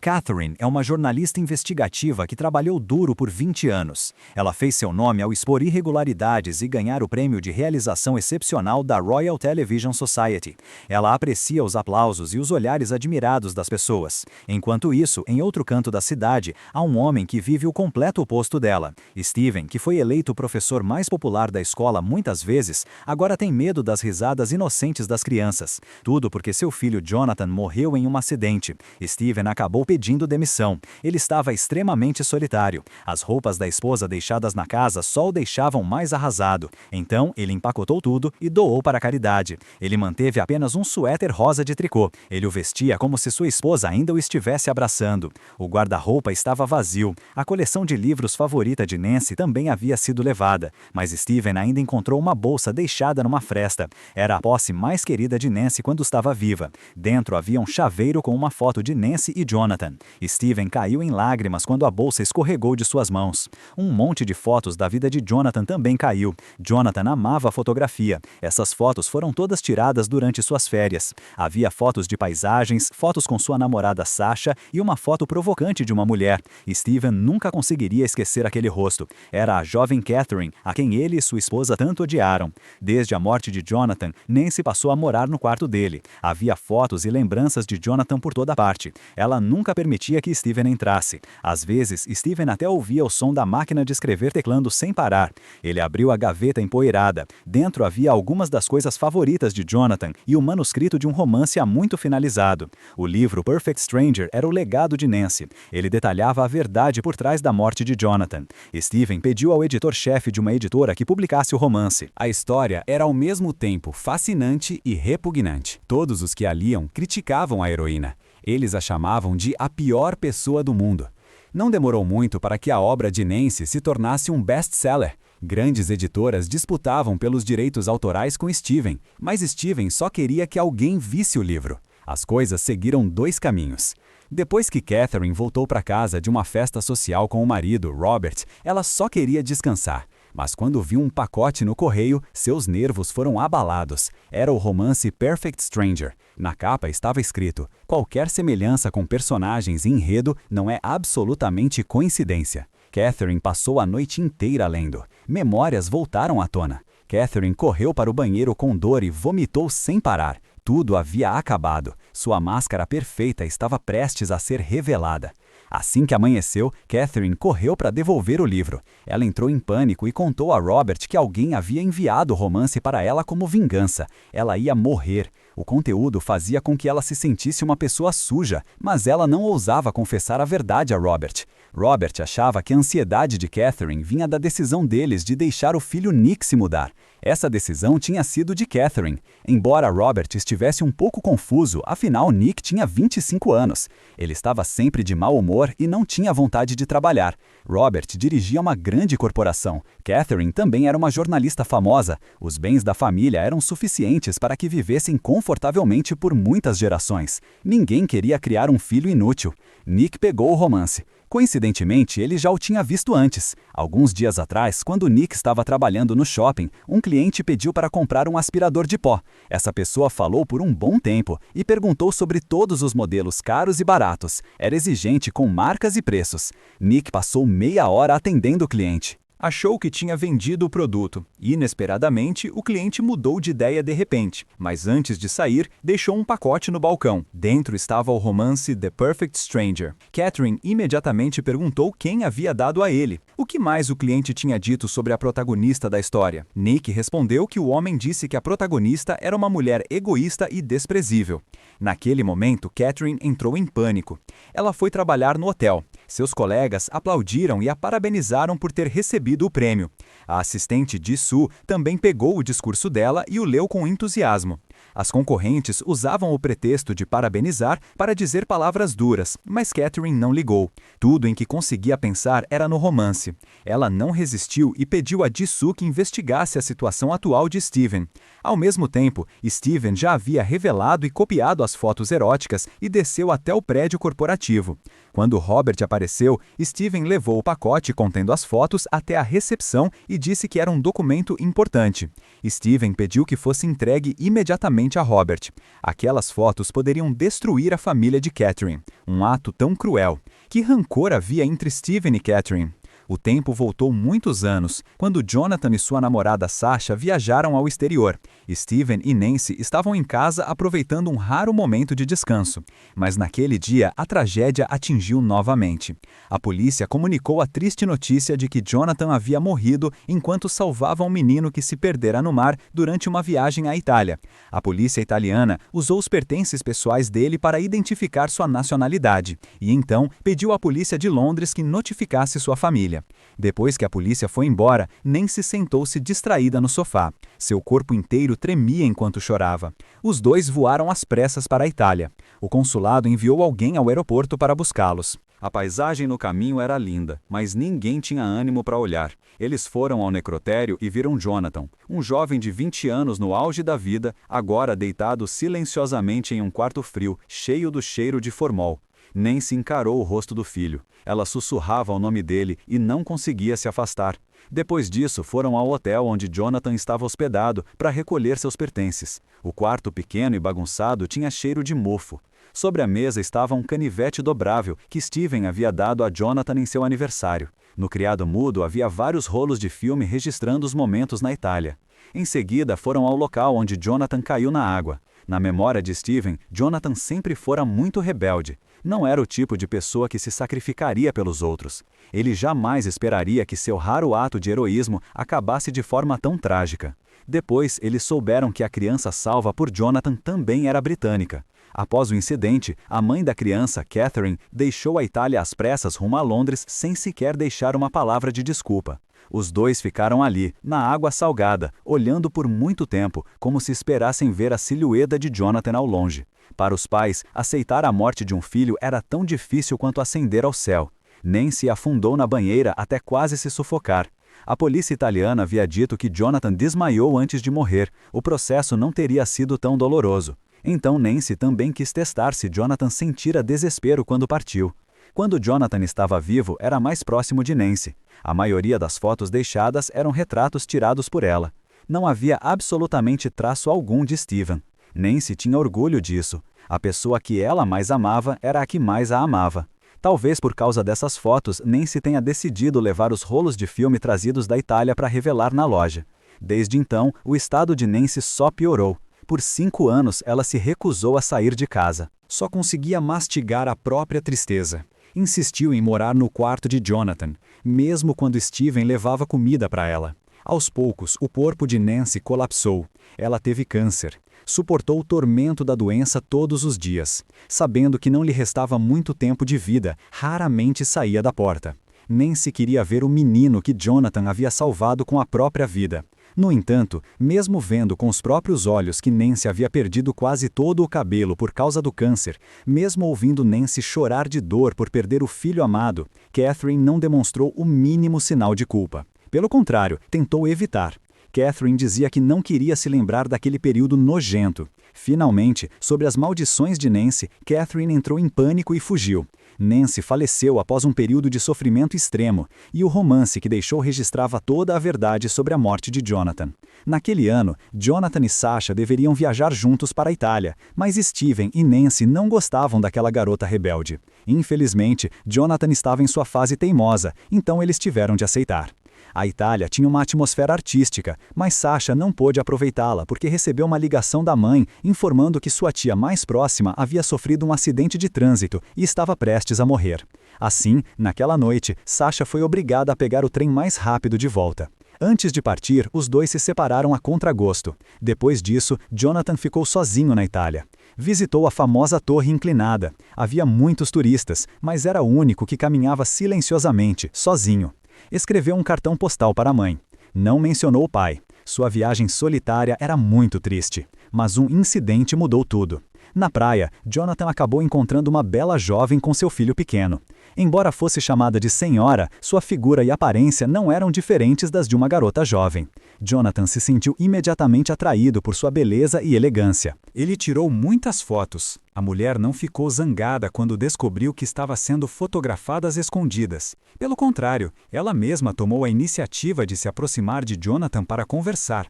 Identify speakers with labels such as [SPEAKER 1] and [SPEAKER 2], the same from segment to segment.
[SPEAKER 1] Catherine é uma jornalista investigativa que trabalhou duro por 20 anos. Ela fez seu nome ao expor irregularidades e ganhar o prêmio de realização excepcional da Royal Television Society. Ela aprecia os aplausos e os olhares admirados das pessoas. Enquanto isso, em outro canto da cidade, há um homem que vive o completo oposto dela. Steven, que foi eleito o professor mais popular da escola muitas vezes, agora tem medo das risadas inocentes das crianças. Tudo porque seu filho Jonathan morreu em um acidente. Steven acabou pedindo demissão. Ele estava extremamente solitário. As roupas da esposa deixadas na casa só o deixavam mais arrasado. Então, ele empacotou tudo e doou para a caridade. Ele manteve apenas um suéter rosa de tricô. Ele o vestia como se sua esposa ainda o estivesse abraçando. O guarda-roupa estava vazio. A coleção de livros favorita de Nancy também havia sido levada. Mas Steven ainda encontrou uma bolsa deixada numa fresta. Era a posse mais querida de Nancy quando estava viva. Dentro havia um chaveiro com uma foto de Nancy e Jonathan. Steven caiu em lágrimas quando a bolsa escorregou de suas mãos. Um monte de fotos da vida de Jonathan também caiu. Jonathan amava a fotografia. Essas fotos foram todas tiradas durante suas férias. Havia fotos de paisagens, fotos com sua namorada Sasha e uma foto provocante de uma mulher. Steven nunca conseguiria esquecer aquele rosto. Era a jovem Catherine, a quem ele e sua esposa tanto odiaram. Desde a morte de Jonathan, Nancy passou a morar no quarto dele. Havia fotos e lembranças de Jonathan por toda parte. Ela nunca permitia que Steven entrasse. Às vezes, Steven até ouvia o som da máquina de escrever teclando sem parar. Ele abriu a gaveta empoeirada. Dentro havia algumas das coisas favoritas de Jonathan e o manuscrito de um romance há muito finalizado. O livro Perfect Stranger era o legado de Nancy. Ele detalhava a verdade por trás da morte de Jonathan. Steven pediu ao editor-chefe de uma editora que publicasse o romance. A história era ao mesmo tempo fascinante e repugnante. Todos os que a liam criticavam a heroína. Eles a chamavam de a pior pessoa do mundo. Não demorou muito para que a obra de Nancy se tornasse um best-seller. Grandes editoras disputavam pelos direitos autorais com Steven, mas Steven só queria que alguém visse o livro. As coisas seguiram dois caminhos. Depois que Catherine voltou para casa de uma festa social com o marido, Robert, ela só queria descansar. Mas quando viu um pacote no correio, seus nervos foram abalados. Era o romance Perfect Stranger. Na capa estava escrito: qualquer semelhança com personagens e enredo não é absolutamente coincidência. Catherine passou a noite inteira lendo. Memórias voltaram à tona. Catherine correu para o banheiro com dor e vomitou sem parar. Tudo havia acabado. Sua máscara perfeita estava prestes a ser revelada. Assim que amanheceu, Catherine correu para devolver o livro. Ela entrou em pânico e contou a Robert que alguém havia enviado o romance para ela como vingança. Ela ia morrer. O conteúdo fazia com que ela se sentisse uma pessoa suja, mas ela não ousava confessar a verdade a Robert. Robert achava que a ansiedade de Catherine vinha da decisão deles de deixar o filho Nick se mudar. Essa decisão tinha sido de Catherine. Embora Robert estivesse um pouco confuso, afinal Nick tinha 25 anos. Ele estava sempre de mau humor e não tinha vontade de trabalhar. Robert dirigia uma grande corporação. Catherine também era uma jornalista famosa. Os bens da família eram suficientes para que vivessem confortavelmente por muitas gerações. Ninguém queria criar um filho inútil. Nick pegou o romance. Coincidentemente, ele já o tinha visto antes. Alguns dias atrás, quando Nick estava trabalhando no shopping, um cliente pediu para comprar um aspirador de pó. Essa pessoa falou por um bom tempo e perguntou sobre todos os modelos caros e baratos. Era exigente com marcas e preços. Nick passou meia hora atendendo o cliente. Achou que tinha vendido o produto. Inesperadamente, o cliente mudou de ideia de repente, mas antes de sair, deixou um pacote no balcão. Dentro estava o romance The Perfect Stranger. Catherine imediatamente perguntou quem havia dado a ele. O que mais o cliente tinha dito sobre a protagonista da história? Nick respondeu que o homem disse que a protagonista era uma mulher egoísta e desprezível. Naquele momento, Catherine entrou em pânico. Ela foi trabalhar no hotel. Seus colegas aplaudiram e a parabenizaram por ter recebido o prêmio. A assistente Jisoo também pegou o discurso dela e o leu com entusiasmo. As concorrentes usavam o pretexto de parabenizar para dizer palavras duras, mas Catherine não ligou. Tudo em que conseguia pensar era no romance. Ela não resistiu e pediu a Jisoo que investigasse a situação atual de Steven. Ao mesmo tempo, Steven já havia revelado e copiado as fotos eróticas e desceu até o prédio corporativo. Quando Robert apareceu, Steven levou o pacote contendo as fotos até a recepção e disse que era um documento importante. Steven pediu que fosse entregue imediatamente diretamente a Robert. Aquelas fotos poderiam destruir a família de Catherine. Um ato tão cruel. Que rancor havia entre Steven e Catherine? O tempo voltou muitos anos, quando Jonathan e sua namorada Sasha viajaram ao exterior. Steven e Nancy estavam em casa aproveitando um raro momento de descanso. Mas naquele dia, a tragédia atingiu novamente. A polícia comunicou a triste notícia de que Jonathan havia morrido enquanto salvava um menino que se perdera no mar durante uma viagem à Itália. A polícia italiana usou os pertences pessoais dele para identificar sua nacionalidade, e então pediu à polícia de Londres que notificasse sua família. Depois que a polícia foi embora, Nancy sentou-se distraída no sofá. Seu corpo inteiro tremia enquanto chorava. Os dois voaram às pressas para a Itália. O consulado enviou alguém ao aeroporto para buscá-los. A paisagem no caminho era linda, mas ninguém tinha ânimo para olhar. Eles foram ao necrotério e viram Jonathan, um jovem de 20 anos no auge da vida, agora deitado silenciosamente em um quarto frio, cheio do cheiro de formol. Nancy encarou o rosto do filho. Ela sussurrava o nome dele e não conseguia se afastar. Depois disso, foram ao hotel onde Jonathan estava hospedado para recolher seus pertences. O quarto pequeno e bagunçado tinha cheiro de mofo. Sobre a mesa estava um canivete dobrável que Steven havia dado a Jonathan em seu aniversário. No criado mudo havia vários rolos de filme registrando os momentos na Itália. Em seguida, foram ao local onde Jonathan caiu na água. Na memória de Steven, Jonathan sempre fora muito rebelde. Não era o tipo de pessoa que se sacrificaria pelos outros. Ele jamais esperaria que seu raro ato de heroísmo acabasse de forma tão trágica. Depois, eles souberam que a criança salva por Jonathan também era britânica. Após o incidente, a mãe da criança, Catherine, deixou a Itália às pressas rumo a Londres sem sequer deixar uma palavra de desculpa. Os dois ficaram ali, na água salgada, olhando por muito tempo, como se esperassem ver a silhueta de Jonathan ao longe. Para os pais, aceitar a morte de um filho era tão difícil quanto ascender ao céu. Nancy afundou na banheira até quase se sufocar. A polícia italiana havia dito que Jonathan desmaiou antes de morrer. O processo não teria sido tão doloroso. Então Nancy também quis testar se Jonathan sentira desespero quando partiu. Quando Jonathan estava vivo, era mais próximo de Nancy. A maioria das fotos deixadas eram retratos tirados por ela. Não havia absolutamente traço algum de Steven. Nancy tinha orgulho disso. A pessoa que ela mais amava era a que mais a amava. Talvez por causa dessas fotos, Nancy tenha decidido levar os rolos de filme trazidos da Itália para revelar na loja. Desde então, o estado de Nancy só piorou. Por 5 anos, ela se recusou a sair de casa. Só conseguia mastigar a própria tristeza. Insistiu em morar no quarto de Jonathan, mesmo quando Steven levava comida para ela. Aos poucos, o corpo de Nancy colapsou. Ela teve câncer. Suportou o tormento da doença todos os dias. Sabendo que não lhe restava muito tempo de vida, raramente saía da porta. Nancy queria ver o menino que Jonathan havia salvado com a própria vida. No entanto, mesmo vendo com os próprios olhos que Nancy havia perdido quase todo o cabelo por causa do câncer, mesmo ouvindo Nancy chorar de dor por perder o filho amado, Catherine não demonstrou o mínimo sinal de culpa. Pelo contrário, tentou evitar. Catherine dizia que não queria se lembrar daquele período nojento. Finalmente, sobre as maldições de Nancy, Catherine entrou em pânico e fugiu. Nancy faleceu após um período de sofrimento extremo, e o romance que deixou registrava toda a verdade sobre a morte de Jonathan. Naquele ano, Jonathan e Sasha deveriam viajar juntos para a Itália, mas Steven e Nancy não gostavam daquela garota rebelde. Infelizmente, Jonathan estava em sua fase teimosa, então eles tiveram de aceitar. A Itália tinha uma atmosfera artística, mas Sasha não pôde aproveitá-la porque recebeu uma ligação da mãe informando que sua tia mais próxima havia sofrido um acidente de trânsito e estava prestes a morrer. Assim, naquela noite, Sasha foi obrigada a pegar o trem mais rápido de volta. Antes de partir, os dois se separaram a contragosto. Depois disso, Jonathan ficou sozinho na Itália. Visitou a famosa torre inclinada. Havia muitos turistas, mas era o único que caminhava silenciosamente, sozinho. Escreveu um cartão postal para a mãe. Não mencionou o pai. Sua viagem solitária era muito triste. Mas um incidente mudou tudo. Na praia, Jonathan acabou encontrando uma bela jovem com seu filho pequeno. Embora fosse chamada de senhora, sua figura e aparência não eram diferentes das de uma garota jovem. Jonathan se sentiu imediatamente atraído por sua beleza e elegância. Ele tirou muitas fotos. A mulher não ficou zangada quando descobriu que estava sendo fotografada às escondidas. Pelo contrário, ela mesma tomou a iniciativa de se aproximar de Jonathan para conversar.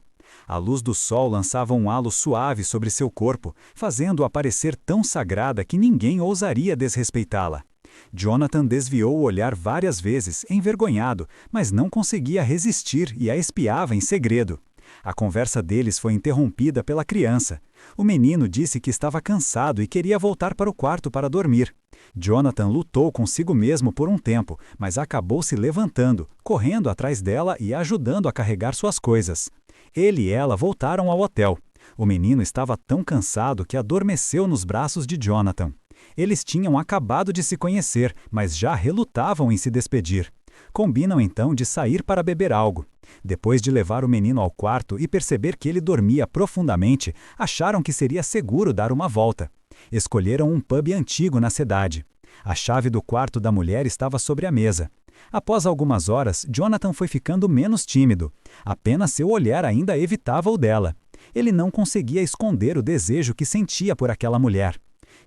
[SPEAKER 1] A luz do sol lançava um halo suave sobre seu corpo, fazendo-a parecer tão sagrada que ninguém ousaria desrespeitá-la. Jonathan desviou o olhar várias vezes, envergonhado, mas não conseguia resistir e a espiava em segredo. A conversa deles foi interrompida pela criança. O menino disse que estava cansado e queria voltar para o quarto para dormir. Jonathan lutou consigo mesmo por um tempo, mas acabou se levantando, correndo atrás dela e ajudando a carregar suas coisas. Ele e ela voltaram ao hotel. O menino estava tão cansado que adormeceu nos braços de Jonathan. Eles tinham acabado de se conhecer, mas já relutavam em se despedir. Combinam então de sair para beber algo. Depois de levar o menino ao quarto e perceber que ele dormia profundamente, acharam que seria seguro dar uma volta. Escolheram um pub antigo na cidade. A chave do quarto da mulher estava sobre a mesa. Após algumas horas, Jonathan foi ficando menos tímido. Apenas seu olhar ainda evitava o dela. Ele não conseguia esconder o desejo que sentia por aquela mulher.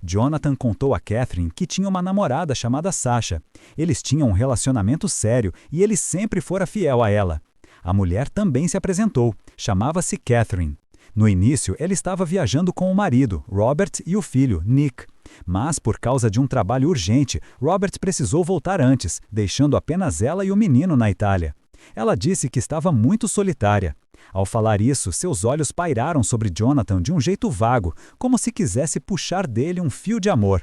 [SPEAKER 1] Jonathan contou a Catherine que tinha uma namorada chamada Sasha. Eles tinham um relacionamento sério e ele sempre fora fiel a ela. A mulher também se apresentou. Chamava-se Catherine. No início, ela estava viajando com o marido, Robert, e o filho, Nick. Mas, por causa de um trabalho urgente, Robert precisou voltar antes, deixando apenas ela e o menino na Itália. Ela disse que estava muito solitária. Ao falar isso, seus olhos pairaram sobre Jonathan de um jeito vago, como se quisesse puxar dele um fio de amor.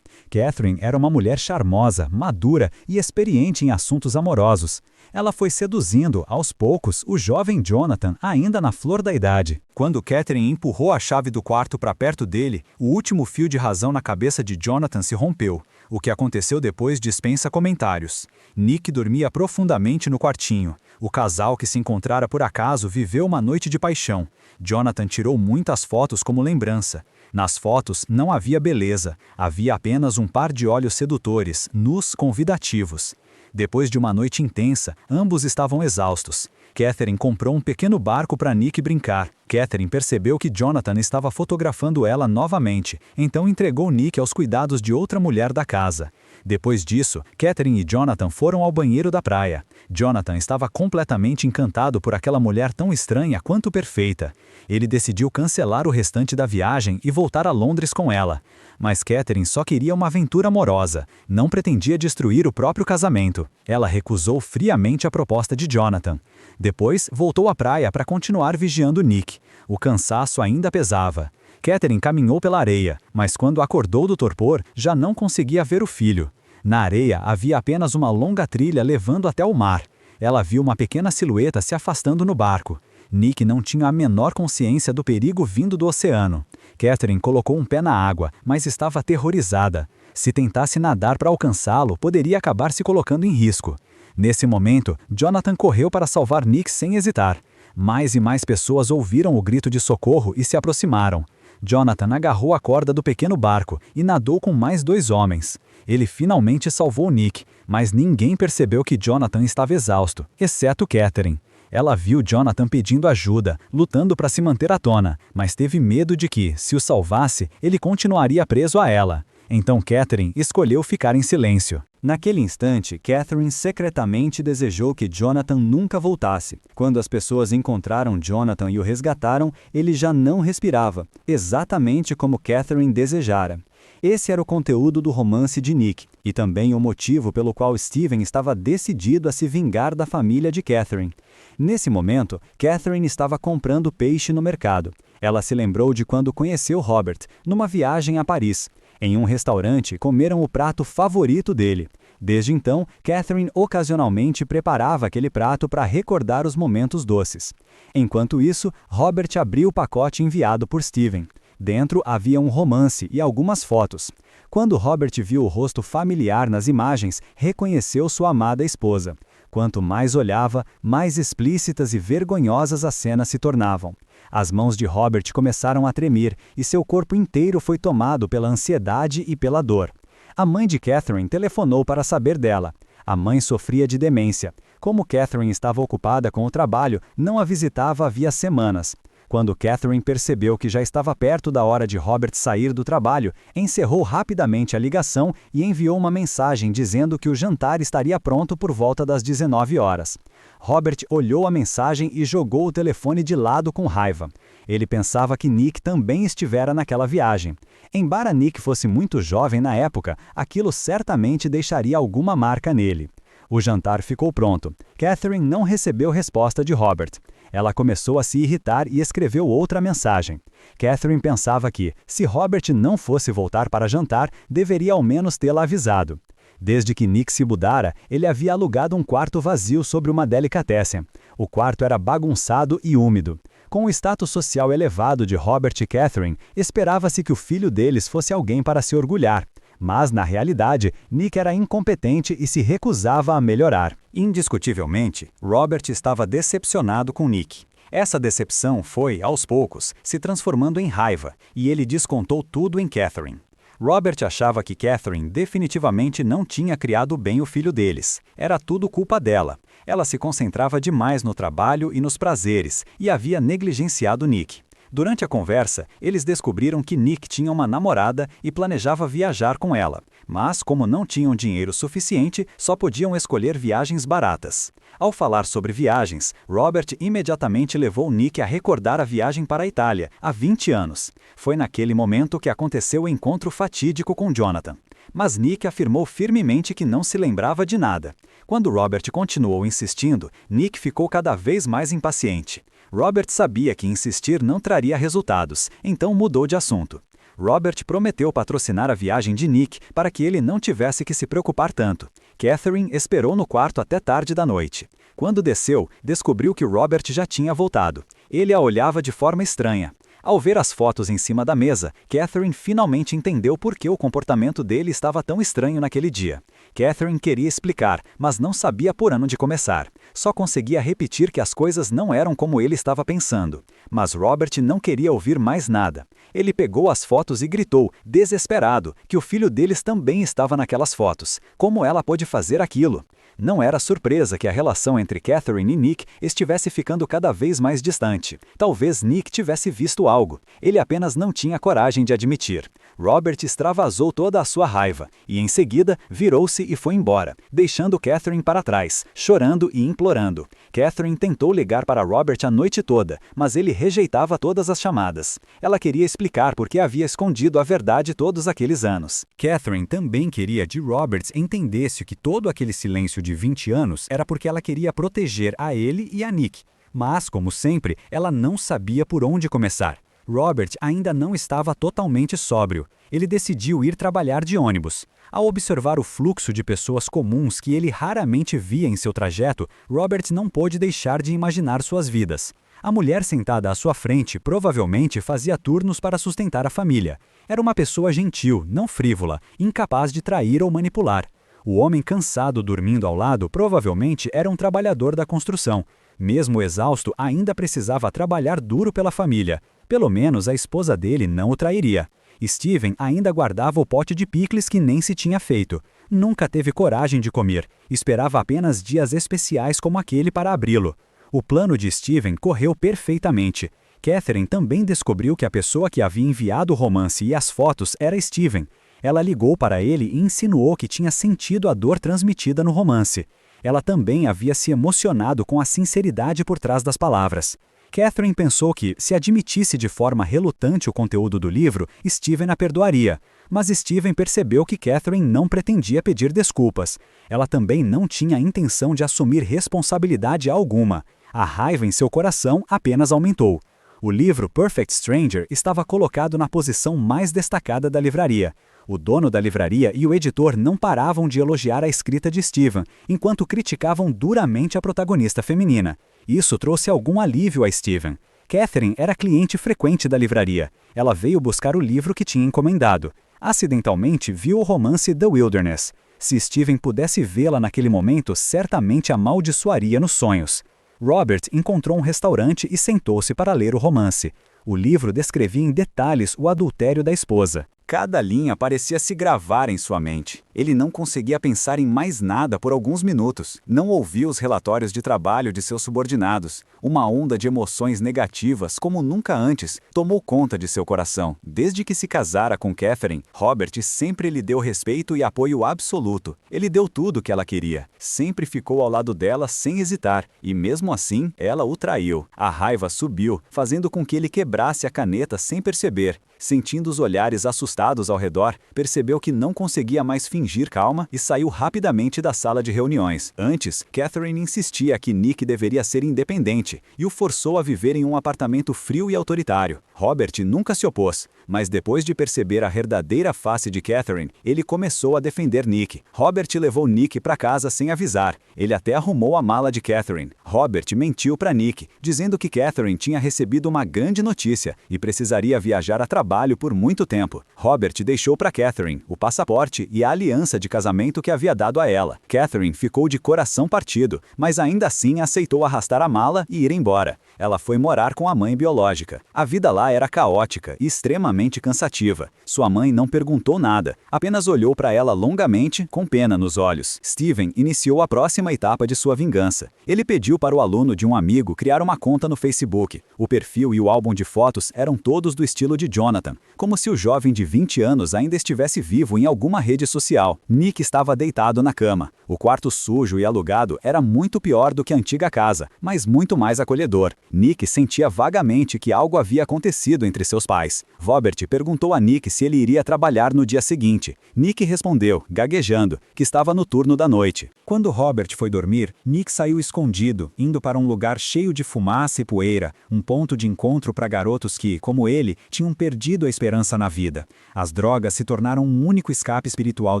[SPEAKER 1] Catherine era uma mulher charmosa, madura e experiente em assuntos amorosos. Ela foi seduzindo, aos poucos, o jovem Jonathan, ainda na flor da idade. Quando Catherine empurrou a chave do quarto para perto dele, o último fio de razão na cabeça de Jonathan se rompeu. O que aconteceu depois dispensa comentários. Nick dormia profundamente no quartinho. O casal que se encontrara por acaso viveu uma noite de paixão. Jonathan tirou muitas fotos como lembrança. Nas fotos não havia beleza, havia apenas um par de olhos sedutores, nus convidativos. Depois de uma noite intensa, ambos estavam exaustos. Catherine comprou um pequeno barco para Nick brincar. Catherine percebeu que Jonathan estava fotografando ela novamente, então entregou Nick aos cuidados de outra mulher da casa. Depois disso, Catherine e Jonathan foram ao banheiro da praia. Jonathan estava completamente encantado por aquela mulher tão estranha quanto perfeita. Ele decidiu cancelar o restante da viagem e voltar a Londres com ela. Mas Catherine só queria uma aventura amorosa, não pretendia destruir o próprio casamento. Ela recusou friamente a proposta de Jonathan. Depois, voltou à praia para continuar vigiando Nick. O cansaço ainda pesava. Catherine caminhou pela areia, mas quando acordou do torpor, já não conseguia ver o filho. Na areia havia apenas uma longa trilha levando até o mar. Ela viu uma pequena silhueta se afastando no barco. Nick não tinha a menor consciência do perigo vindo do oceano. Catherine colocou um pé na água, mas estava aterrorizada. Se tentasse nadar para alcançá-lo, poderia acabar se colocando em risco. Nesse momento, Jonathan correu para salvar Nick sem hesitar. Mais e mais pessoas ouviram o grito de socorro e se aproximaram. Jonathan agarrou a corda do pequeno barco e nadou com mais 2 homens. Ele finalmente salvou Nick, mas ninguém percebeu que Jonathan estava exausto, exceto Catherine. Ela viu Jonathan pedindo ajuda, lutando para se manter à tona, mas teve medo de que, se o salvasse, ele continuaria preso a ela. Então Catherine escolheu ficar em silêncio. Naquele instante, Catherine secretamente desejou que Jonathan nunca voltasse. Quando as pessoas encontraram Jonathan e o resgataram, ele já não respirava, exatamente como Catherine desejara. Esse era o conteúdo do romance de Nick, e também o motivo pelo qual Steven estava decidido a se vingar da família de Catherine. Nesse momento, Catherine estava comprando peixe no mercado. Ela se lembrou de quando conheceu Robert, numa viagem a Paris. Em um restaurante, comeram o prato favorito dele. Desde então, Catherine ocasionalmente preparava aquele prato para recordar os momentos doces. Enquanto isso, Robert abriu o pacote enviado por Steven. Dentro havia um romance e algumas fotos. Quando Robert viu o rosto familiar nas imagens, reconheceu sua amada esposa. Quanto mais olhava, mais explícitas e vergonhosas as cenas se tornavam. As mãos de Robert começaram a tremer e seu corpo inteiro foi tomado pela ansiedade e pela dor. A mãe de Catherine telefonou para saber dela. A mãe sofria de demência. Como Catherine estava ocupada com o trabalho, não a visitava havia semanas. Quando Catherine percebeu que já estava perto da hora de Robert sair do trabalho, encerrou rapidamente a ligação e enviou uma mensagem dizendo que o jantar estaria pronto por volta das 19 horas. Robert olhou a mensagem e jogou o telefone de lado com raiva. Ele pensava que Nick também estivera naquela viagem. Embora Nick fosse muito jovem na época, aquilo certamente deixaria alguma marca nele. O jantar ficou pronto. Catherine não recebeu resposta de Robert. Ela começou a se irritar e escreveu outra mensagem. Catherine pensava que, se Robert não fosse voltar para jantar, deveria ao menos tê-la avisado. Desde que Nick se mudara, ele havia alugado um quarto vazio sobre uma delicatessen. O quarto era bagunçado e úmido. Com o status social elevado de Robert e Catherine, esperava-se que o filho deles fosse alguém para se orgulhar. Mas, na realidade, Nick era incompetente e se recusava a melhorar. Indiscutivelmente, Robert estava decepcionado com Nick. Essa decepção foi, aos poucos, se transformando em raiva, e ele descontou tudo em Catherine. Robert achava que Catherine definitivamente não tinha criado bem o filho deles. Era tudo culpa dela. Ela se concentrava demais no trabalho e nos prazeres, e havia negligenciado Nick. Durante a conversa, eles descobriram que Nick tinha uma namorada e planejava viajar com ela. Mas, como não tinham dinheiro suficiente, só podiam escolher viagens baratas. Ao falar sobre viagens, Robert imediatamente levou Nick a recordar a viagem para a Itália, há 20 anos. Foi naquele momento que aconteceu o encontro fatídico com Jonathan. Mas Nick afirmou firmemente que não se lembrava de nada. Quando Robert continuou insistindo, Nick ficou cada vez mais impaciente. Robert sabia que insistir não traria resultados, então mudou de assunto. Robert prometeu patrocinar a viagem de Nick para que ele não tivesse que se preocupar tanto. Catherine esperou no quarto até tarde da noite. Quando desceu, descobriu que Robert já tinha voltado. Ele a olhava de forma estranha. Ao ver as fotos em cima da mesa, Catherine finalmente entendeu por que o comportamento dele estava tão estranho naquele dia. Catherine queria explicar, mas não sabia por onde começar. Só conseguia repetir que as coisas não eram como ele estava pensando. Mas Robert não queria ouvir mais nada. Ele pegou as fotos e gritou, desesperado, que o filho deles também estava naquelas fotos. Como ela pôde fazer aquilo? Não era surpresa que a relação entre Catherine e Nick estivesse ficando cada vez mais distante. Talvez Nick tivesse visto algo. Ele apenas não tinha coragem de admitir. Robert extravasou toda a sua raiva e, em seguida, virou-se e foi embora, deixando Catherine para trás, chorando e implorando. Catherine tentou ligar para Robert a noite toda, mas ele rejeitava todas as chamadas. Ela queria explicar por que havia escondido a verdade todos aqueles anos. Catherine também queria que Robert entendesse que todo aquele silêncio de 20 anos era porque ela queria proteger a ele e a Nick. Mas, como sempre, ela não sabia por onde começar. Robert ainda não estava totalmente sóbrio. Ele decidiu ir trabalhar de ônibus. Ao observar o fluxo de pessoas comuns que ele raramente via em seu trajeto, Robert não pôde deixar de imaginar suas vidas. A mulher sentada à sua frente provavelmente fazia turnos para sustentar a família. Era uma pessoa gentil, não frívola, incapaz de trair ou manipular. O homem cansado dormindo ao lado provavelmente era um trabalhador da construção. Mesmo exausto, ainda precisava trabalhar duro pela família. Pelo menos a esposa dele não o trairia. Steven ainda guardava o pote de picles que nem se tinha feito. Nunca teve coragem de comer. Esperava apenas dias especiais como aquele para abri-lo. O plano de Steven correu perfeitamente. Catherine também descobriu que a pessoa que havia enviado o romance e as fotos era Steven. Ela ligou para ele e insinuou que tinha sentido a dor transmitida no romance. Ela também havia se emocionado com a sinceridade por trás das palavras. Catherine pensou que, se admitisse de forma relutante o conteúdo do livro, Steven a perdoaria. Mas Steven percebeu que Catherine não pretendia pedir desculpas. Ela também não tinha a intenção de assumir responsabilidade alguma. A raiva em seu coração apenas aumentou. O livro Perfect Stranger estava colocado na posição mais destacada da livraria. O dono da livraria e o editor não paravam de elogiar a escrita de Steven, enquanto criticavam duramente a protagonista feminina. Isso trouxe algum alívio a Steven. Catherine era cliente frequente da livraria. Ela veio buscar o livro que tinha encomendado. Acidentalmente, viu o romance The Wilderness. Se Steven pudesse vê-la naquele momento, certamente a amaldiçoaria nos sonhos. Robert encontrou um restaurante e sentou-se para ler o romance. O livro descrevia em detalhes o adultério da esposa. Cada linha parecia se gravar em sua mente. Ele não conseguia pensar em mais nada por alguns minutos. Não ouvia os relatórios de trabalho de seus subordinados. Uma onda de emoções negativas, como nunca antes, tomou conta de seu coração. Desde que se casara com Catherine, Robert sempre lhe deu respeito e apoio absoluto. Ele deu tudo o que ela queria. Sempre ficou ao lado dela sem hesitar. E mesmo assim, ela o traiu. A raiva subiu, fazendo com que ele quebrasse a caneta sem perceber. Sentindo os olhares assustados ao redor, percebeu que não conseguia mais fingir calma e saiu rapidamente da sala de reuniões. Antes, Catherine insistia que Nick deveria ser independente e o forçou a viver em um apartamento frio e autoritário. Robert nunca se opôs, mas depois de perceber a verdadeira face de Catherine, ele começou a defender Nick. Robert levou Nick para casa sem avisar. Ele até arrumou a mala de Catherine. Robert mentiu para Nick, dizendo que Catherine tinha recebido uma grande notícia e precisaria viajar a trabalho por muito tempo. Robert deixou para Catherine o passaporte e a aliança de casamento que havia dado a ela. Catherine ficou de coração partido, mas ainda assim aceitou arrastar a mala e ir embora. Ela foi morar com a mãe biológica. A vida lá era caótica e extremamente cansativa. Sua mãe não perguntou nada, apenas olhou para ela longamente, com pena nos olhos. Steven iniciou a próxima etapa de sua vingança. Ele pediu para o aluno de um amigo criar uma conta no Facebook. O perfil e o álbum de fotos eram todos do estilo de Jonathan, como se o jovem de 20 anos ainda estivesse vivo em alguma rede social. Nick estava deitado na cama. O quarto sujo e alugado era muito pior do que a antiga casa, mas muito mais acolhedor. Nick sentia vagamente que algo havia acontecido entre seus pais. Robert perguntou a Nick se ele iria trabalhar no dia seguinte. Nick respondeu, gaguejando, que estava no turno da noite. Quando Robert foi dormir, Nick saiu escondido, indo para um lugar cheio de fumaça e poeira, um ponto de encontro para garotos que, como ele, tinham perdido a esperança na vida. As drogas se tornaram um único escape espiritual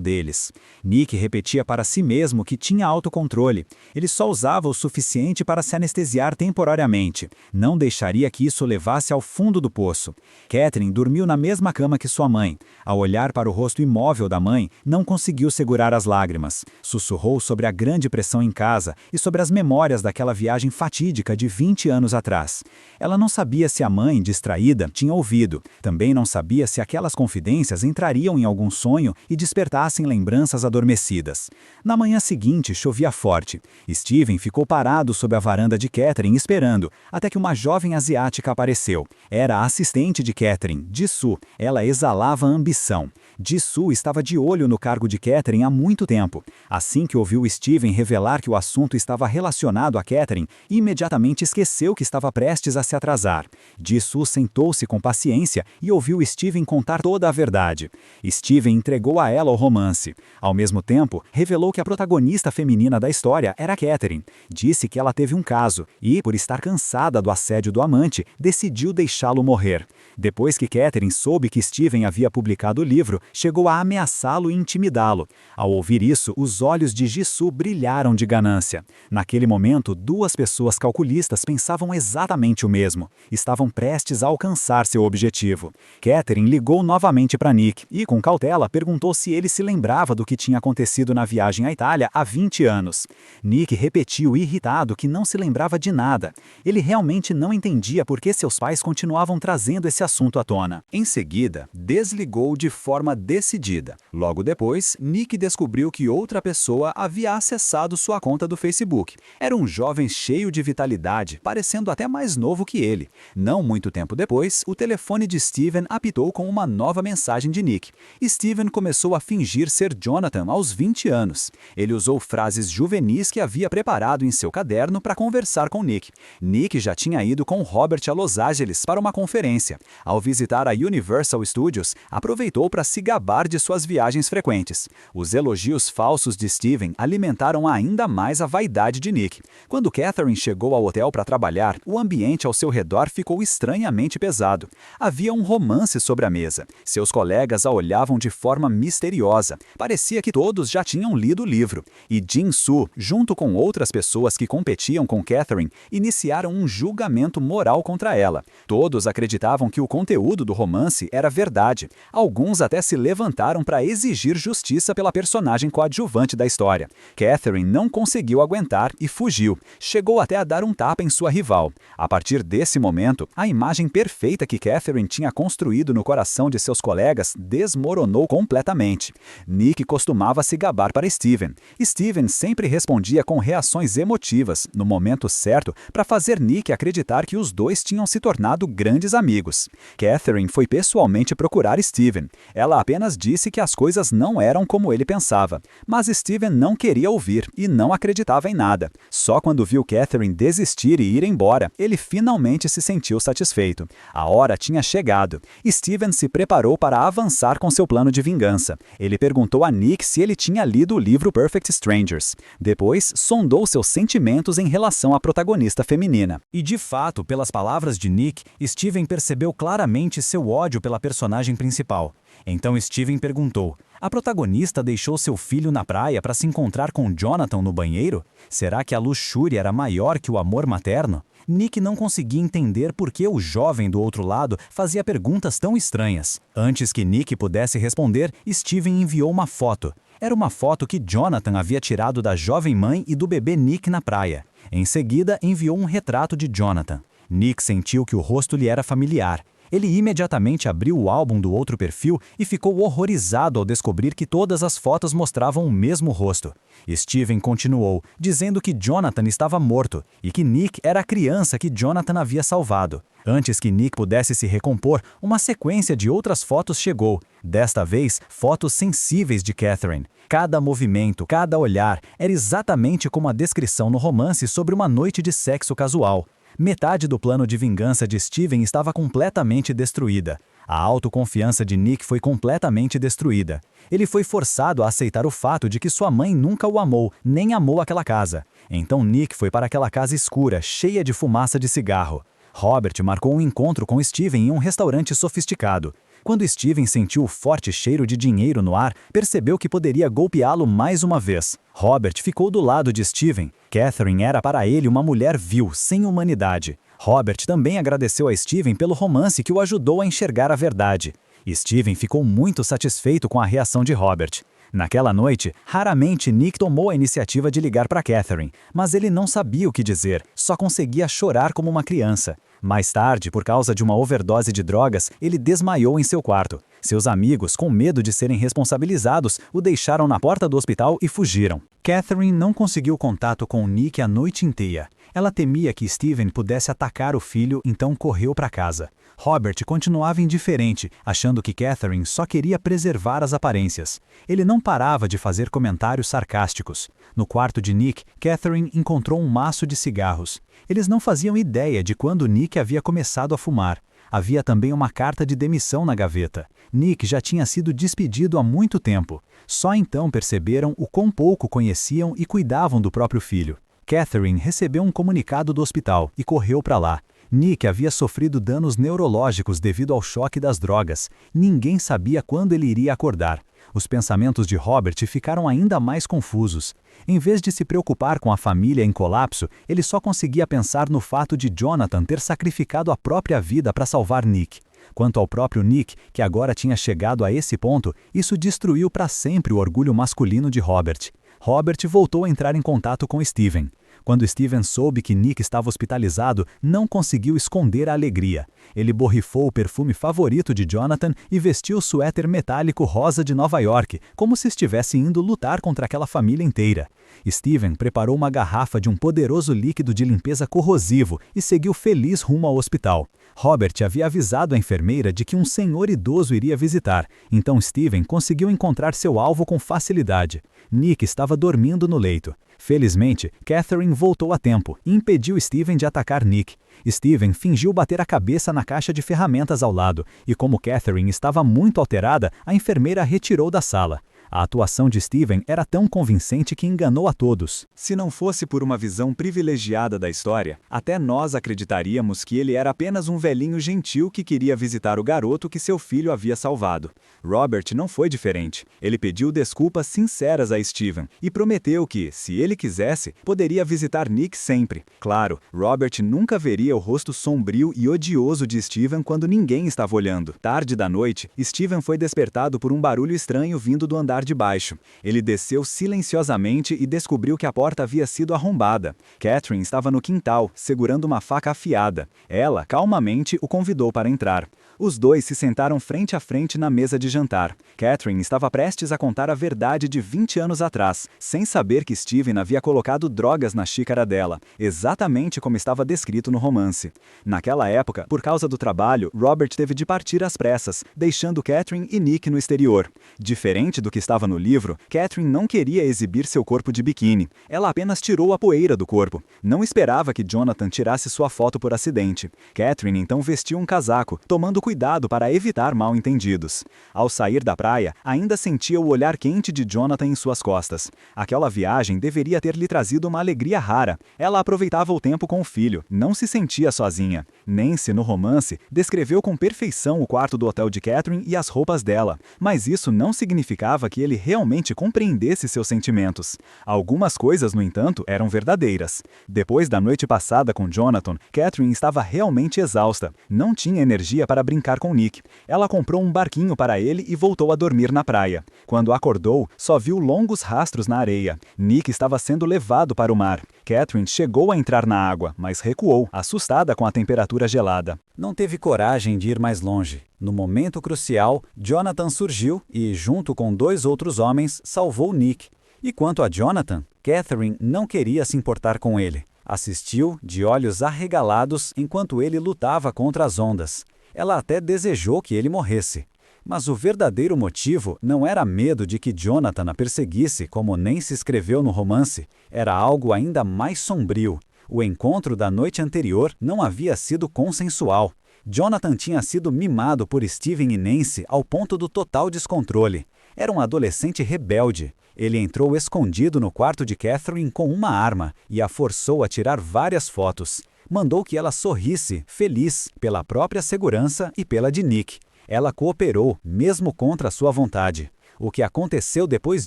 [SPEAKER 1] deles. Nick repetia para si mesmo que tinha autocontrole. Ele só usava o suficiente para se anestesiar temporariamente. Não deixaria que isso levasse ao fundo do poço. Catherine dormiu na mesma cama que sua mãe. Ao olhar para o rosto imóvel da mãe, não conseguiu segurar as lágrimas. Sussurrou sobre a grande pressão em casa e sobre as memórias daquela viagem fatídica de 20 anos atrás. Ela não sabia se a mãe, distraída, tinha ouvido. Também não sabia se aquelas confidências entrariam em algum sonho e despertassem lembranças adormecidas. Na manhã seguinte, chovia forte. Steven ficou parado sob a varanda de Catherine esperando, até que uma jovem asiática apareceu. Era a assistente de Catherine, Jisoo. Ela exalava ambição. Jisoo estava de olho no cargo de Catherine há muito tempo. Assim que ouviu Steven revelar que o assunto estava relacionado a Catherine, imediatamente esqueceu que estava prestes a se atrasar. Jisoo sentou-se com paciência e ouviu Steven contar toda a verdade. Steven entregou a ela o romance. Ao mesmo tempo, revelou que a protagonista feminina da história era Catherine. Disse que ela teve um caso e, por estar cansada do assédio do amante, decidiu deixá-lo morrer. Depois que Catherine soube que Steven havia publicado o livro, chegou a ameaçá-lo e intimidá-lo. Ao ouvir isso, os olhos de Jisoo brilharam de ganância. Naquele momento, duas pessoas calculistas pensavam exatamente o mesmo. Estavam prestes a alcançar seu objetivo. Catherine ligou novamente para Nick e, com cautela, perguntou se ele se lembrava do que tinha acontecido na viagem à Itália há 20 anos. Nick repetiu, irritado, que não se lembrava de nada. Ele realmente não entendia por que seus pais continuavam trazendo esse assunto à tona. Em seguida, desligou de forma decidida. Logo depois, Nick descobriu que outra pessoa havia acessado sua conta do Facebook. Era um jovem cheio de vitalidade, parecendo até mais novo que ele. Não muito tempo depois, o telefone de Steven apitou com uma nova mensagem de Nick. Steven começou a fingir ser Jonathan aos 20 anos. Ele usou frases juvenis que havia preparado em seu caderno para conversar com Nick. Nick já tinha ido com Robert a Los Angeles para uma conferência. Ao visitar a Universal Studios, aproveitou para se gabar de suas viagens frequentes. Os elogios falsos de Steven alimentaram ainda mais a vaidade de Nick. Quando Catherine chegou ao hotel para trabalhar, o ambiente ao seu redor ficou estranhamente pesado. Havia um romance sobre a mesa. Seus colegas a olhavam de forma misteriosa. Parecia que todos já tinham lido o livro. E Jin-Soo, junto com outras pessoas que competiam com Catherine, iniciaram um julgamento moral contra ela. Todos acreditavam que o conteúdo do romance era verdade. Alguns até se levantaram para exigir justiça pela personagem coadjuvante da história. Catherine não conseguiu aguentar e fugiu. Chegou até a dar um tapa em sua rival. A partir desse momento, a imagem perfeita que Catherine tinha construído no coração de seus colegas desmoronou completamente. Nick costumava se gabar para Steven. Steven sempre respondia com reações emotivas, no momento certo, para fazer Nick acreditar que os dois tinham se tornado grandes amigos. Catherine foi pessoalmente procurar Steven. Ela apenas disse que as coisas não eram como ele pensava. Mas Steven não queria ouvir e não acreditava em nada. Só quando viu Catherine desistir e ir embora, ele finalmente se sentiu satisfeito. A hora tinha chegado. Steven se preparou para avançar com seu plano de vingança. Ele perguntou a Nick se ele tinha lido o livro Perfect Strangers. Depois, sondou seus sentimentos em relação à protagonista feminina. E de fato, pelas palavras de Nick, Steven percebeu claramente seu ódio pela personagem principal. Então Steven perguntou: a protagonista deixou seu filho na praia para se encontrar com Jonathan no banheiro? Será que a luxúria era maior que o amor materno? Nick não conseguia entender por que o jovem do outro lado fazia perguntas tão estranhas. Antes que Nick pudesse responder, Steven enviou uma foto. Era uma foto que Jonathan havia tirado da jovem mãe e do bebê Nick na praia. Em seguida, enviou um retrato de Jonathan. Nick sentiu que o rosto lhe era familiar. Ele imediatamente abriu o álbum do outro perfil e ficou horrorizado ao descobrir que todas as fotos mostravam o mesmo rosto. Steven continuou, dizendo que Jonathan estava morto e que Nick era a criança que Jonathan havia salvado. Antes que Nick pudesse se recompor, uma sequência de outras fotos chegou. Desta vez, fotos sensíveis de Catherine. Cada movimento, cada olhar, era exatamente como a descrição no romance sobre uma noite de sexo casual. Metade do plano de vingança de Steven estava completamente destruída. A autoconfiança de Nick foi completamente destruída. Ele foi forçado a aceitar o fato de que sua mãe nunca o amou, nem amou aquela casa. Então Nick foi para aquela casa escura, cheia de fumaça de cigarro. Robert marcou um encontro com Steven em um restaurante sofisticado. Quando Steven sentiu o forte cheiro de dinheiro no ar, percebeu que poderia golpeá-lo mais uma vez. Robert ficou do lado de Steven. Catherine era para ele uma mulher vil, sem humanidade. Robert também agradeceu a Steven pelo romance que o ajudou a enxergar a verdade. Steven ficou muito satisfeito com a reação de Robert. Naquela noite, raramente Nick tomou a iniciativa de ligar para Catherine, mas ele não sabia o que dizer, só conseguia chorar como uma criança. Mais tarde, por causa de uma overdose de drogas, ele desmaiou em seu quarto. Seus amigos, com medo de serem responsabilizados, o deixaram na porta do hospital e fugiram. Catherine não conseguiu contato com Nick a noite inteira. Ela temia que Steven pudesse atacar o filho, então correu para casa. Robert continuava indiferente, achando que Catherine só queria preservar as aparências. Ele não parava de fazer comentários sarcásticos. No quarto de Nick, Catherine encontrou um maço de cigarros. Eles não faziam ideia de quando Nick havia começado a fumar. Havia também uma carta de demissão na gaveta. Nick já tinha sido despedido há muito tempo. Só então perceberam o quão pouco conheciam e cuidavam do próprio filho. Catherine recebeu um comunicado do hospital e correu para lá. Nick havia sofrido danos neurológicos devido ao choque das drogas. Ninguém sabia quando ele iria acordar. Os pensamentos de Robert ficaram ainda mais confusos. Em vez de se preocupar com a família em colapso, ele só conseguia pensar no fato de Jonathan ter sacrificado a própria vida para salvar Nick. Quanto ao próprio Nick, que agora tinha chegado a esse ponto, isso destruiu para sempre o orgulho masculino de Robert. Robert voltou a entrar em contato com Steven. Quando Steven soube que Nick estava hospitalizado, não conseguiu esconder a alegria. Ele borrifou o perfume favorito de Jonathan e vestiu o suéter metálico rosa de Nova York, como se estivesse indo lutar contra aquela família inteira. Steven preparou uma garrafa de um poderoso líquido de limpeza corrosivo e seguiu feliz rumo ao hospital. Robert havia avisado a enfermeira de que um senhor idoso iria visitar, então Steven conseguiu encontrar seu alvo com facilidade. Nick estava dormindo no leito. Felizmente, Catherine voltou a tempo e impediu Steven de atacar Nick. Steven fingiu bater a cabeça na caixa de ferramentas ao lado, e como Catherine estava muito alterada, a enfermeira a retirou da sala. A atuação de Steven era tão convincente que enganou a todos. Se não fosse por uma visão privilegiada da história, até nós acreditaríamos que ele era apenas um velhinho gentil que queria visitar o garoto que seu filho havia salvado. Robert não foi diferente. Ele pediu desculpas sinceras a Steven e prometeu que, se ele quisesse, poderia visitar Nick sempre. Claro, Robert nunca veria o rosto sombrio e odioso de Steven quando ninguém estava olhando. Tarde da noite, Steven foi despertado por um barulho estranho vindo do andar de baixo. Ele desceu silenciosamente e descobriu que a porta havia sido arrombada. Catherine estava no quintal, segurando uma faca afiada. Ela, calmamente, o convidou para entrar. Os dois se sentaram frente a frente na mesa de jantar. Catherine estava prestes a contar a verdade de 20 anos atrás, sem saber que Steven havia colocado drogas na xícara dela, exatamente como estava descrito no romance. Naquela época, por causa do trabalho, Robert teve de partir às pressas, deixando Catherine e Nick no exterior. Diferente do que estava no livro, Catherine não queria exibir seu corpo de biquíni. Ela apenas tirou a poeira do corpo. Não esperava que Jonathan tirasse sua foto por acidente. Catherine então vestiu um casaco, tomando cuidado para evitar mal-entendidos. Ao sair da praia, ainda sentia o olhar quente de Jonathan em suas costas. Aquela viagem deveria ter lhe trazido uma alegria rara. Ela aproveitava o tempo com o filho, não se sentia sozinha. Nancy, no romance, descreveu com perfeição o quarto do hotel de Catherine e as roupas dela, mas isso não significava que ele realmente compreendesse seus sentimentos. Algumas coisas, no entanto, eram verdadeiras. Depois da noite passada com Jonathan, Catherine estava realmente exausta. Não tinha energia para brincar com Nick. Ela comprou um barquinho para ele e voltou a dormir na praia. Quando acordou, só viu longos rastros na areia. Nick estava sendo levado para o mar. Catherine chegou a entrar na água, mas recuou, assustada com a temperatura gelada. Não teve coragem de ir mais longe. No momento crucial, Jonathan surgiu e, junto com 2 outros homens, salvou Nick. E quanto a Jonathan, Catherine não queria se importar com ele. Assistiu, de olhos arregalados, enquanto ele lutava contra as ondas. Ela até desejou que ele morresse. Mas o verdadeiro motivo não era medo de que Jonathan a perseguisse, como Nancy escreveu no romance. Era algo ainda mais sombrio. O encontro da noite anterior não havia sido consensual. Jonathan tinha sido mimado por Steven e Nancy ao ponto do total descontrole. Era um adolescente rebelde. Ele entrou escondido no quarto de Catherine com uma arma e a forçou a tirar várias fotos. Mandou que ela sorrisse, feliz, pela própria segurança e pela de Nick. Ela cooperou, mesmo contra sua vontade. O que aconteceu depois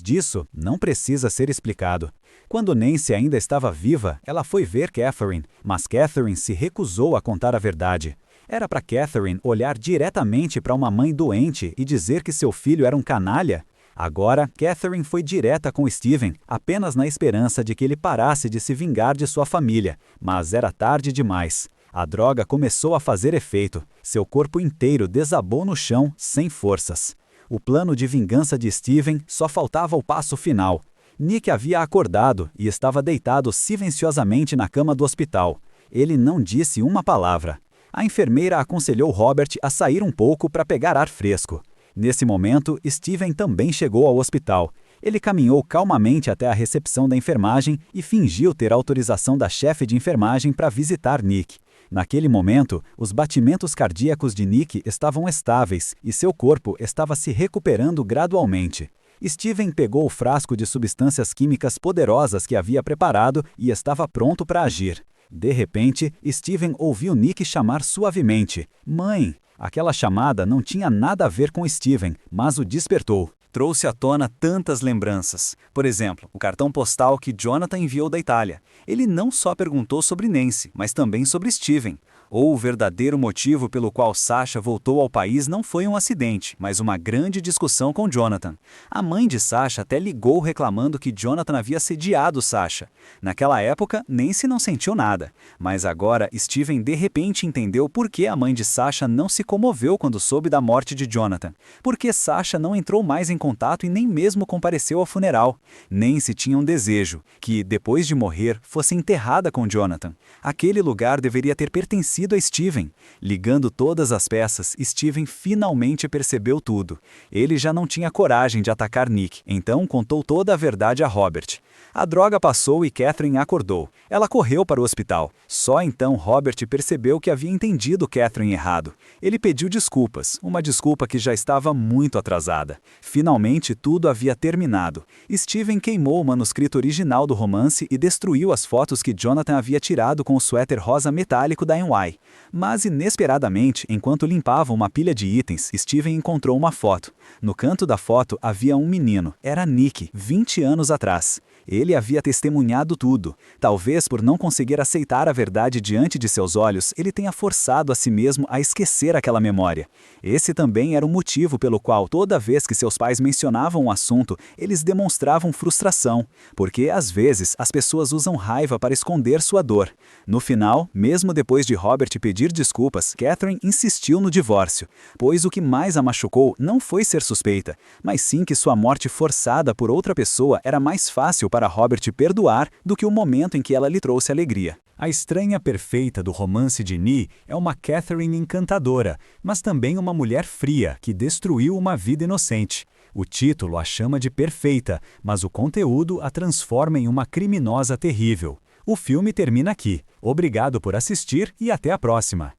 [SPEAKER 1] disso não precisa ser explicado. Quando Nancy ainda estava viva, ela foi ver Catherine, mas Catherine se recusou a contar a verdade. Era para Catherine olhar diretamente para uma mãe doente e dizer que seu filho era um canalha? Agora, Catherine foi direta com Steven, apenas na esperança de que ele parasse de se vingar de sua família, mas era tarde demais. A droga começou a fazer efeito. Seu corpo inteiro desabou no chão, sem forças. O plano de vingança de Steven só faltava o passo final. Nick havia acordado e estava deitado silenciosamente na cama do hospital. Ele não disse uma palavra. A enfermeira aconselhou Robert a sair um pouco para pegar ar fresco. Nesse momento, Steven também chegou ao hospital. Ele caminhou calmamente até a recepção da enfermagem e fingiu ter autorização da chefe de enfermagem para visitar Nick. Naquele momento, os batimentos cardíacos de Nick estavam estáveis e seu corpo estava se recuperando gradualmente. Steven pegou o frasco de substâncias químicas poderosas que havia preparado e estava pronto para agir. De repente, Steven ouviu Nick chamar suavemente: "Mãe!" Aquela chamada não tinha nada a ver com Steven, mas o despertou. Trouxe à tona tantas lembranças. Por exemplo, o cartão postal que Jonathan enviou da Itália. Ele não só perguntou sobre Nancy, mas também sobre Steven. Ou o verdadeiro motivo pelo qual Sasha voltou ao país não foi um acidente, mas uma grande discussão com Jonathan. A mãe de Sasha até ligou reclamando que Jonathan havia sediado Sasha. Naquela época, Nancy não sentiu nada. Mas agora, Steven de repente entendeu por que a mãe de Sasha não se comoveu quando soube da morte de Jonathan. Porque Sasha não entrou mais em contato e nem mesmo compareceu ao funeral. Nancy tinha um desejo, que, depois de morrer, fosse enterrada com Jonathan. Aquele lugar deveria ter pertencido sido a Steven. Ligando todas as peças, Steven finalmente percebeu tudo. Ele já não tinha coragem de atacar Nick, então contou toda a verdade a Robert. A droga passou e Catherine acordou. Ela correu para o hospital. Só então Robert percebeu que havia entendido Catherine errado. Ele pediu desculpas, uma desculpa que já estava muito atrasada. Finalmente tudo havia terminado. Steven queimou o manuscrito original do romance e destruiu as fotos que Jonathan havia tirado com o suéter rosa metálico da NY. Mas inesperadamente, enquanto limpava uma pilha de itens, Steven encontrou uma foto. No canto da foto havia um menino. Era Nick, 20 anos atrás. Ele havia testemunhado tudo. Talvez por não conseguir aceitar a verdade diante de seus olhos, ele tenha forçado a si mesmo a esquecer aquela memória. Esse também era o motivo pelo qual, toda vez que seus pais mencionavam o assunto, eles demonstravam frustração, porque às vezes as pessoas usam raiva para esconder sua dor. No final, mesmo depois de Robert pedir desculpas, Catherine insistiu no divórcio, pois o que mais a machucou não foi ser suspeita, mas sim que sua morte forçada por outra pessoa era mais fácil para Robert perdoar do que o momento em que ela lhe trouxe alegria. A estranha perfeita do romance de Nie é uma Catherine encantadora, mas também uma mulher fria que destruiu uma vida inocente. O título a chama de perfeita, mas o conteúdo a transforma em uma criminosa terrível. O filme termina aqui. Obrigado por assistir e até a próxima.